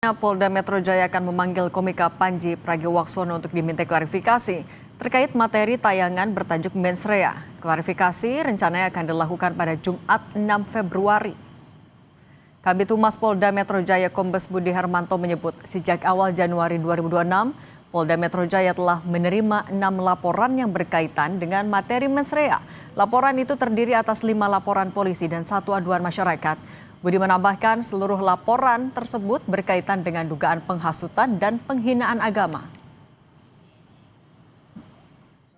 Polda Metro Jaya akan memanggil komika Panji Pragiwaksono untuk diminta klarifikasi terkait materi tayangan bertajuk Mens Rea. Klarifikasi rencananya akan dilakukan pada Jumat 6 Februari. Kabid Humas Polda Metro Jaya Kombes Budi Harmanto menyebut sejak awal Januari 2026, Polda Metro Jaya telah menerima 6 laporan yang berkaitan dengan materi Mens Rea. Laporan itu terdiri atas 5 laporan polisi dan 1 aduan masyarakat. Budi menambahkan seluruh laporan tersebut berkaitan dengan dugaan penghasutan dan penghinaan agama.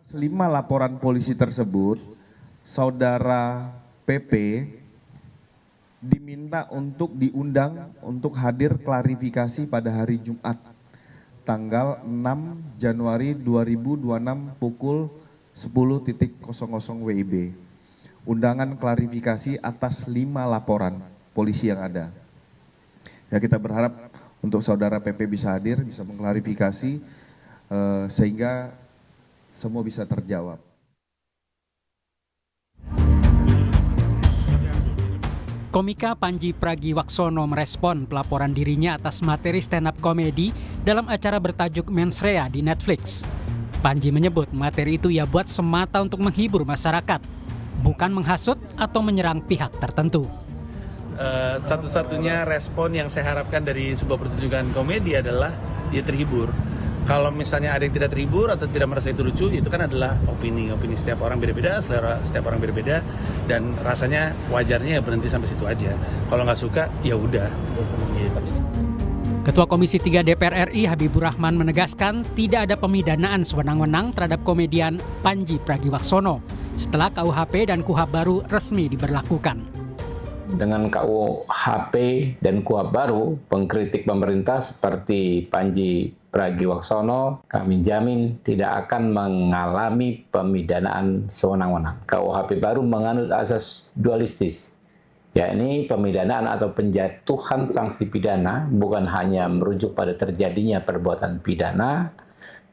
5 laporan polisi tersebut, Saudara PP diminta untuk diundang untuk hadir klarifikasi pada hari Jumat, tanggal 6 Januari 2026 pukul 10.00 WIB. Undangan klarifikasi atas 5 laporan polisi yang ada. Ya, kita berharap untuk Saudara PP bisa hadir, bisa mengklarifikasi sehingga semua bisa terjawab. Komika Panji Pragiwaksono merespon pelaporan dirinya atas materi stand-up komedi dalam acara bertajuk Mens Rea di Netflix. Panji menyebut materi itu ia buat semata untuk menghibur masyarakat, bukan menghasut atau menyerang pihak tertentu. Satu-satunya respon yang saya harapkan dari sebuah pertunjukan komedi adalah dia terhibur. Kalau misalnya ada yang tidak terhibur atau tidak merasa itu lucu, itu kan adalah opini setiap orang beda-beda, selera setiap orang beda-beda, dan rasanya wajarnya ya berhenti sampai situ aja. Kalau nggak suka, ya udah. Ketua Komisi 3 DPR RI Habibur Rahman menegaskan tidak ada pemidanaan sewenang-wenang terhadap komedian Panji Pragiwaksono setelah KUHP dan KUHP baru resmi diberlakukan. Dengan KUHP dan KUHP baru, pengkritik pemerintah seperti Panji Pragiwaksono, kami jamin tidak akan mengalami pemidanaan sewenang-wenang. KUHP baru menganut asas dualistis, yakni pemidanaan atau penjatuhan sanksi pidana bukan hanya merujuk pada terjadinya perbuatan pidana,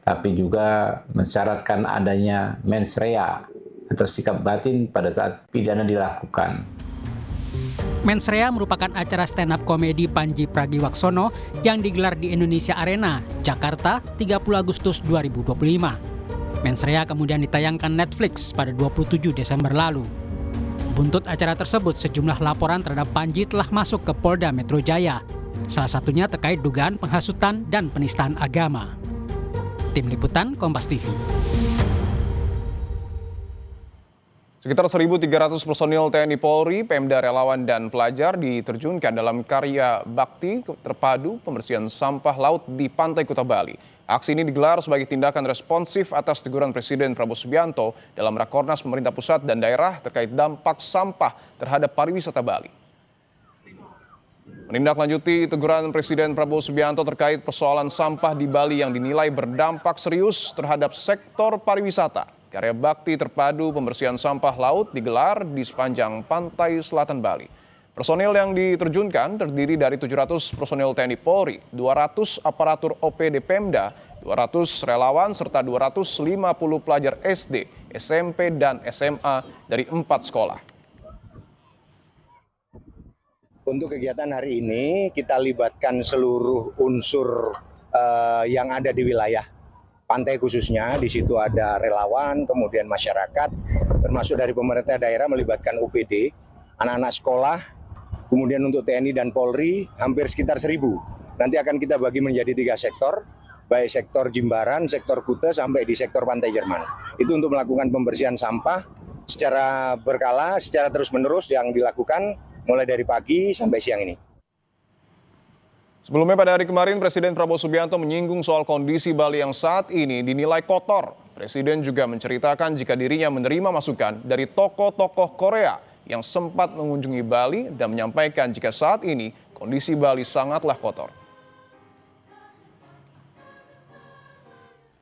tapi juga mensyaratkan adanya mens rea atau sikap batin pada saat pidana dilakukan. Mens Rea merupakan acara stand-up komedi Panji Pragiwaksono yang digelar di Indonesia Arena, Jakarta, 30 Agustus 2025. Mens Rea kemudian ditayangkan Netflix pada 27 Desember lalu. Buntut acara tersebut, sejumlah laporan terhadap Panji telah masuk ke Polda Metro Jaya. Salah satunya terkait dugaan penghasutan dan penistaan agama. Tim Liputan Kompas TV. Sekitar 1.300 personil TNI Polri, Pemda, relawan, dan pelajar diterjunkan dalam karya bakti terpadu pembersihan sampah laut di Pantai Kuta Bali. Aksi ini digelar sebagai tindakan responsif atas teguran Presiden Prabowo Subianto dalam Rakornas pemerintah pusat dan daerah terkait dampak sampah terhadap pariwisata Bali. Menindaklanjuti teguran Presiden Prabowo Subianto terkait persoalan sampah di Bali yang dinilai berdampak serius terhadap sektor pariwisata. Karya bakti terpadu pembersihan sampah laut digelar di sepanjang pantai selatan Bali. Personil yang diterjunkan terdiri dari 700 personil TNI Polri, 200 aparatur OPD Pemda, 200 relawan, serta 250 pelajar SD, SMP, dan SMA dari 4 sekolah. Untuk kegiatan hari ini kita libatkan seluruh unsur yang ada di wilayah pantai khususnya. Di situ ada relawan, kemudian masyarakat, termasuk dari pemerintah daerah melibatkan UPD, anak-anak sekolah, kemudian untuk TNI dan Polri hampir sekitar 1.000. Nanti akan kita bagi menjadi 3 sektor, baik sektor Jimbaran, sektor Kuta, sampai di sektor Pantai Jerman. Itu untuk melakukan pembersihan sampah secara berkala, secara terus-menerus yang dilakukan mulai dari pagi sampai siang ini. Sebelumnya pada hari kemarin, Presiden Prabowo Subianto menyinggung soal kondisi Bali yang saat ini dinilai kotor. Presiden juga menceritakan jika dirinya menerima masukan dari tokoh-tokoh Korea yang sempat mengunjungi Bali dan menyampaikan jika saat ini kondisi Bali sangatlah kotor.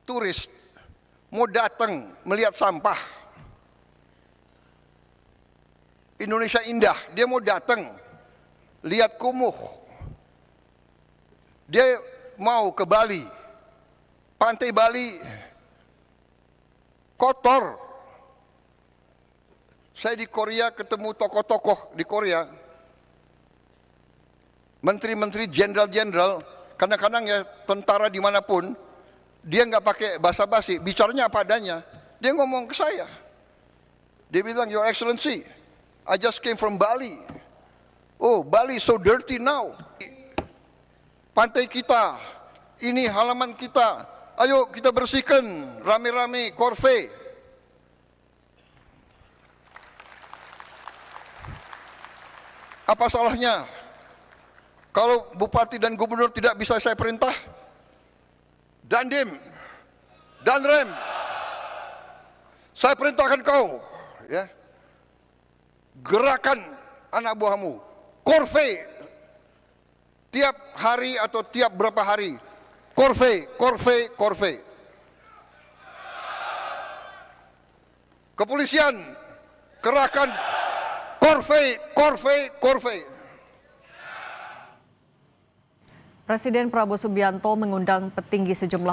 Turis mau datang melihat sampah. Indonesia indah, dia mau datang lihat kumuh. Dia mau ke Bali, pantai Bali kotor. Saya di Korea ketemu tokoh-tokoh di Korea, menteri-menteri, jenderal-jenderal, kadang-kadang ya tentara dimanapun, dia nggak pakai basa-basi, bicaranya apa adanya. Dia ngomong ke saya. Dia bilang, Your Excellency, I just came from Bali. Oh, Bali so dirty now. Pantai kita, ini halaman kita. Ayo kita bersihkan rame-rame Korfe. Apa salahnya? Kalau bupati dan gubernur tidak bisa saya perintah, Dandim, Danrem, saya perintahkan kau, ya, gerakan anak buahmu, Korfe, tiap hari atau tiap berapa hari, Korfe, Korfe, Korfe. Kepolisian, kerahkan Korfe, Korfe, Korfe. Presiden Prabowo Subianto mengundang petinggi sejumlah